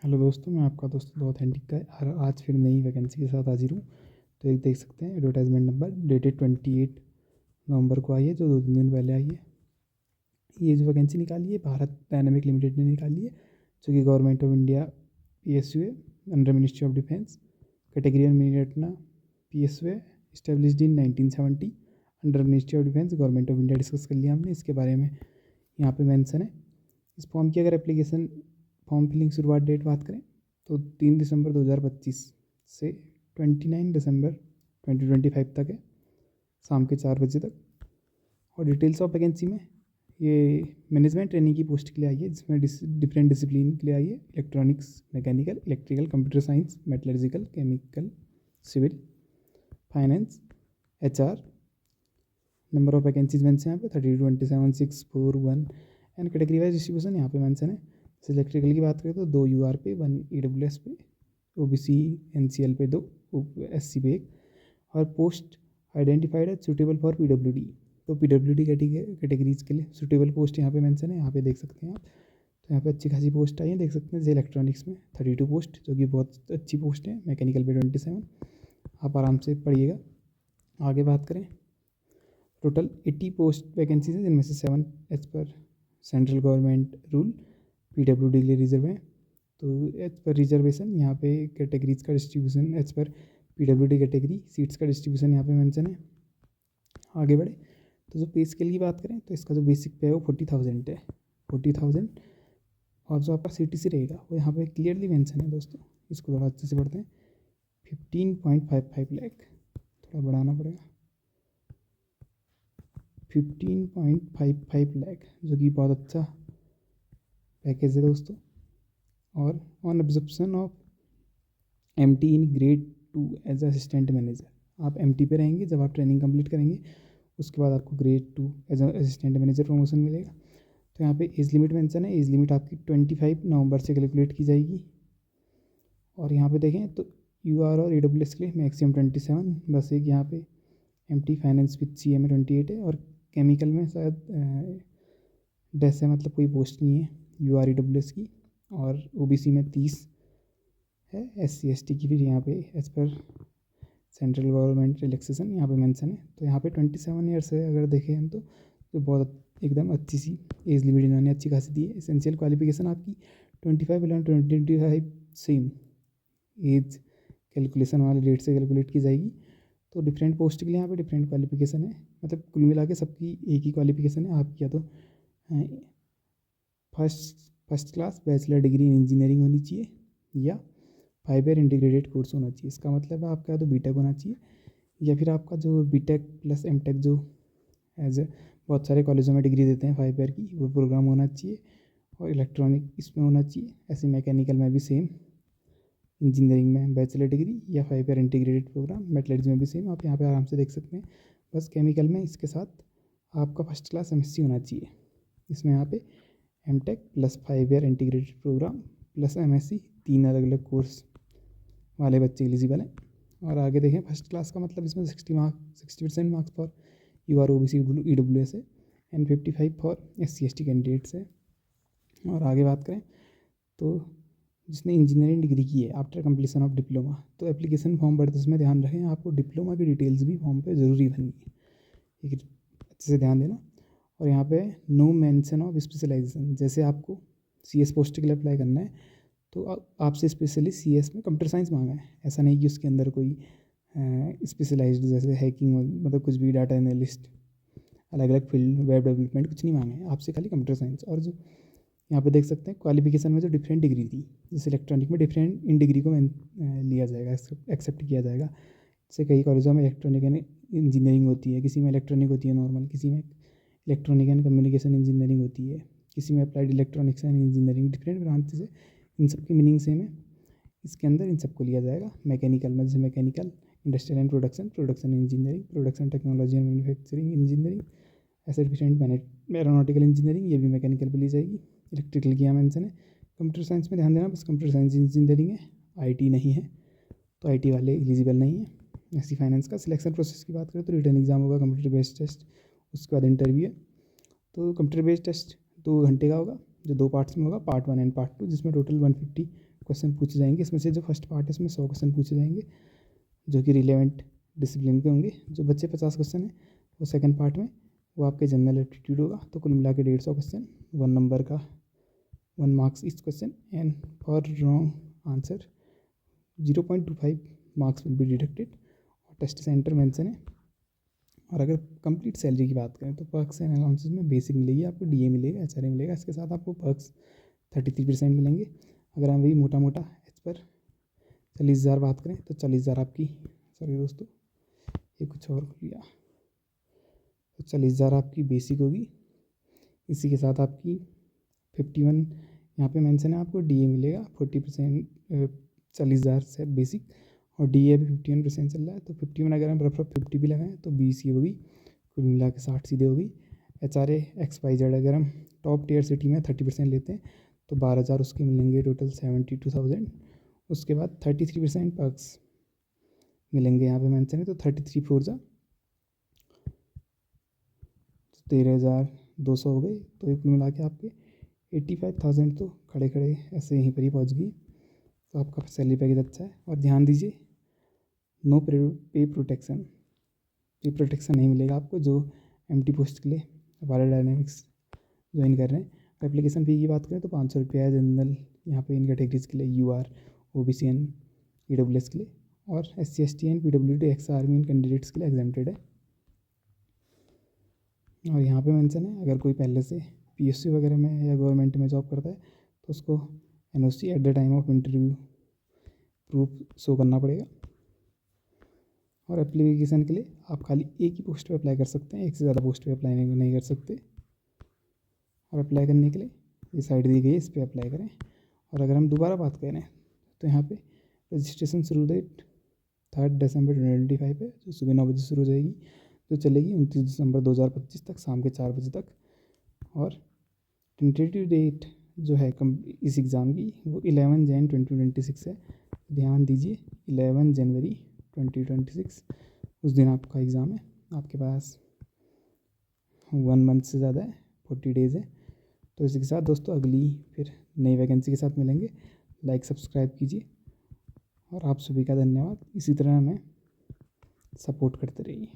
Hello दोस्तों, मैं आपका दोस्त द ऑथेंटिक का और आज फिर नई वैकेंसी के साथ हाजिर हूँ। तो एक देख सकते हैं एडवर्टाइजमेंट नंबर डेटेड 28 नवंबर को आई है, जो 2 दिन पहले आई है। ये जो वैकेंसी निकाली है भारत डायनामिक लिमिटेड ने निकाली है, जो कि गवर्नमेंट ऑफ इंडिया PSU है, under ministry of defence. Category Miniratna PSU है, established in 1970 under ministry of defence, government of India. Discuss कर लिया हमने इसके बारे में, यहाँ पे मेंशन है। इस फॉर्म की अगर एप्लीकेशन फॉर्म फिलिंग शुरुआत डेट बात करें तो 3 दिसंबर 2025 से 29 दिसंबर 2025 तक है, शाम के 4 बजे तक। और डिटेल्स ऑफ वैकेंसी में ये मैनेजमेंट ट्रेनिंग की पोस्ट के लिए आई है, जिसमें डिफरेंट डिसिप्लिन के लिए आई है। Electronics, mechanical, electrical, computer science, metallurgical, chemical, civil, finance, HR। Number of vacancies mention यहाँ पे 3227,641 एंड कैटेगरी वाइज डिस्ट्रीब्यूशन यहाँ पे मेंशन है। जैसे इलेक्ट्रिकल की बात करें तो 2 UR पे, 1 EWS पे, OBC NCL पे 2, SC पे 1। और पोस्ट आइडेंटिफाइड है सुटेबल फॉर PWD, तो PWD कैटेगरीज के लिए सुटेबल पोस्ट यहाँ पे मेंशन है, यहाँ पे देख सकते हैं आप। तो यहाँ पे अच्छी खासी पोस्ट आई है, देख सकते हैं। जैसे इलेक्ट्रॉनिक्स में 32 पोस्ट, जो कि बहुत अच्छी पोस्ट है। मैकेनिकल पे 27, आप आराम से पढ़िएगा। आगे बात करें, टोटल 80 पोस्ट वैकेंसीज हैं, जिनमें से 7 as per central government rule PWD के लिए रिजर्व है। तो एज पर रिजर्वेशन यहाँ पे कैटेगरीज का distribution as per PWD category, seats का डिस्ट्रीब्यूशन यहाँ पे मेंशन है। आगे बढ़े तो जो पे स्केल की बात करें तो इसका जो बेसिक पे है वो 40,000 है, 40,000। और जो आपका CTC रहेगा वो यहाँ पे क्लियरली मेंशन है दोस्तों। इसको थोड़ा अच्छे से पढ़ते हैं। 15.55 लाख, थोड़ा बढ़ाना पड़ेगा, 15.55 लाख, जो कि बहुत अच्छा पैकेज है दोस्तों। और on absorption of MT in grade 2 as assistant manager, आप MT पे रहेंगे। जब आप ट्रेनिंग कंप्लीट करेंगे उसके बाद आपको grade 2 as assistant manager promotion मिलेगा। तो यहाँ पे एज लिमिट मेंशन है, एज लिमिट आपकी 25 नवंबर से कैलकुलेट की जाएगी। और यहाँ पे देखें तो UR और AWS के लिए मैक्सिमम 27, बस एक यहाँ पे MT फाइनेंस विथ CA में 28 है। और केमिकल में शायद डैश है, मतलब कोई पोस्ट नहीं है UR AWS की। और OBC में 30 है, SC ST की फिर यहाँ पे as per central government relaxation यहाँ पे मेंशन है। तो यहाँ पे 27 ईयर्स है अगर देखें हम तो बहुत एकदम अच्छी सी एज लिमिट इन्होंने अच्छी खासी दी है। एसेंशियल क्वालिफिकेशन आपकी 25 सेम एज कैलकुलेशन वाले डेट से कैलकुलेट की जाएगी। तो डिफरेंट पोस्ट के लिए यहाँ पे डिफरेंट क्वालिफिकेशन है, मतलब कुल मिला के सबकी एक ही क्वालिफिकेशन है। आपकी या तो first class bachelor degree in engineering होनी चाहिए, या 5 ईयर इंटीग्रेटेड कोर्स होना चाहिए। इसका मतलब है आपका तो BTech होना चाहिए, या फिर आपका जो BTech प्लस MTech जो एज बहुत सारे कॉलेजों में डिग्री देते हैं 5 ईयर की, वो प्रोग्राम होना चाहिए। और इलेक्ट्रॉनिक इसमें होना चाहिए। ऐसे मैकेनिकल में भी सेम, इंजीनियरिंग में बैचलर डिग्री या 5 ईयर इंटीग्रेटेड प्रोग्राम, मेटलर्जी में भी सेम, आप यहाँ पे आराम से देख सकते हैं। बस केमिकल में इसके साथ आपका फर्स्ट क्लास MSc होना चाहिए। इसमें यहाँ पे MTech plus 5 year integrated programme plus MSc, 3 अलग अलग कोर्स वाले बच्चे एलिजिबल हैं। और आगे देखें, फर्स्ट क्लास का मतलब इसमें 60% marks for UR OBC EWS है and 55 for SC ST candidates है। और आगे बात करें तो जिसने इंजीनियरिंग डिग्री की है आफ्टर कंप्लीशन ऑफ डिप्लोमा, तो एप्लीकेशन फॉर्म भरते समय ध्यान रखें आपको डिप्लोमा की डिटेल्स भी फॉर्म पे ज़रूरी भरनी है, एक अच्छे से ध्यान देना। और यहाँ पे नो मेंशन ऑफ स्पेशलाइजेशन, जैसे आपको CS पोस्ट के लिए अप्लाई करना है तो आपसे स्पेशली CS में कंप्यूटर साइंस मांगा है। ऐसा नहीं कि उसके अंदर कोई स्पेशलाइज्ड जैसे हैकिंग, मतलब कुछ भी डाटा एनालिस्ट, अलग अलग फील्ड, वेब डेवलपमेंट कुछ नहीं मांगा है आपसे, खाली कंप्यूटर साइंस। और जो यहाँ पे देख सकते हैं क्वालिफिकेशन में जो डिफरेंट डिग्री थी, जैसे इलेक्ट्रॉनिक में डिफरेंट इन डिग्री को लिया जाएगा, एक्सेप्ट किया जाएगा। जैसे कई कॉलेजों में इलेक्ट्रॉनिक एंड इंजीनियरिंग होती है, किसी में इलेक्ट्रॉनिक होती है नॉर्मल, किसी में इलेक्ट्रॉनिक एंड कम्युनिकेशन इंजीनियरिंग होती है, किसी में applied electronics and engineering, different branches है। इन सब की मीनिंग सेम है, इसके अंदर इन सबको लिया जाएगा। मैकेनिकल में जैसे mechanical, industrial and production engineering, production technology and manufacturing engineering, asset efficient aeronautical engineering, ये भी मैकेनिकल पे ली जाएगी। इलेक्ट्रिकल की यहाँ मेंशन है। कंप्यूटर साइंस में ध्यान देना, बस कंप्यूटर साइंस इंजीनियरिंग है, IT नहीं है, तो IT वाले एलिजिबल नहीं है। ऐसी फाइनेंस का सिलेक्शन प्रोसेस की बात करें तो रिटर्न एग्जाम होगा, कंप्यूटर बेस्ड टेस्ट, उसके बाद इंटरव्यू है। तो कंप्यूटर बेस्ड टेस्ट 2 घंटे का होगा, जो 2 पार्ट्स में होगा, पार्ट 1 एंड पार्ट 2, जिसमें टोटल 150 क्वेश्चन पूछे जाएंगे। इसमें से जो फर्स्ट पार्ट है इसमें 100 क्वेश्चन पूछे जाएंगे जो कि रिलेवेंट डिसिप्लिन के होंगे। जो बच्चे 50 क्वेश्चन है वो सेकंड पार्ट में वो आपके जनरल एप्टीट्यूड होगा। तो कुल मिला के 150 क्वेश्चन, 1 नंबर का 1 marks each question, and for wrong answer 0.25 marks will be deducted. और टेस्ट सेंटर मेंशन है। और अगर कंप्लीट सैलरी की बात करें तो पर्क्स एंड अलाउंसेस में बेसिक मिलेगी आपको, डीए मिलेगा, एचआरए मिलेगा, इसके साथ आपको पर्क्स 33% मिलेंगे। अगर हम वही मोटा मोटा एज पर 40,000 बात करें तो 40,000 आपकी, सॉरी दोस्तों ये कुछ और खुल गया, तो 40,000 आपकी बेसिक होगी। इसी के साथ आपकी 51 यहाँ पे मेंशन है, आपको डीए मिलेगा 40%, 40,000 से बेसिक, और डीए भी 51% चल रहा है। तो 51 अगर हम रफ 50 भी लगाएं तो 20 ही होगी, कुल मिला के 60 सीधे होगी। एचआरए XYZ अगर हम टॉप टियर सिटी में 30% लेते हैं तो 12,000 उसके मिलेंगे, टोटल 72,000। उसके बाद 33% पर्क्स मिलेंगे, यहाँ पे मेंशन है, तो 33 फोर जा 13,200 हो गए। तो कुल मिला के आपके 85,000 तो खड़े खड़े ऐसे यहीं पर ही पहुँच गई। तो आपका सैलरी पैकेज अच्छा है। और ध्यान दीजिए, नो पे प्रोटेक्शन नहीं मिलेगा आपको जो एमटी पोस्ट के लिए वायर डायनेमिक्स ज्वाइन कर रहे हैं। एप्लीकेशन फ़ी की बात करें तो 500 रुपया है जनरल यहाँ पे इन कैटेगरीज के लिए, UR OBC एंड EWS के लिए, और SC ST and PWD ex army in candidates के लिए एग्जेम्प्टेड है। और यहाँ पे मेंशन है, अगर कोई पहले से PSU वगैरह में या गवर्नमेंट में जॉब करता है तो उसको NOC at the time of interview proof show करना पड़ेगा। और एप्लीकेशन के लिए आप खाली एक ही पोस्ट पे अप्लाई कर सकते हैं, एक से ज़्यादा पोस्ट पे अप्लाई नहीं कर सकते। और अप्लाई करने के लिए ये साइट दी गई है, इस पर अप्लाई करें। और अगर हम दोबारा बात करें तो यहाँ पे रजिस्ट्रेशन शुरू डेट 3 दिसंबर 2025 है, जो सुबह 9 बजे शुरू हो जाएगी, जो चलेगी 29 दिसंबर 2025 तक शाम के 4 बजे तक। और टेंटेटिव डेट जो है इस एग्ज़ाम की वो 11 जनवरी 2026 है। ध्यान दीजिए, 11 जनवरी 2026 उस दिन आपका एग्ज़ाम है। आपके पास 1 मंथ से ज़्यादा है, 40 डेज़ है। तो इसी के साथ दोस्तों अगली फिर नई वैकेंसी के साथ मिलेंगे। लाइक सब्सक्राइब कीजिए और आप सभी का धन्यवाद। इसी तरह हमें सपोर्ट करते रहिए।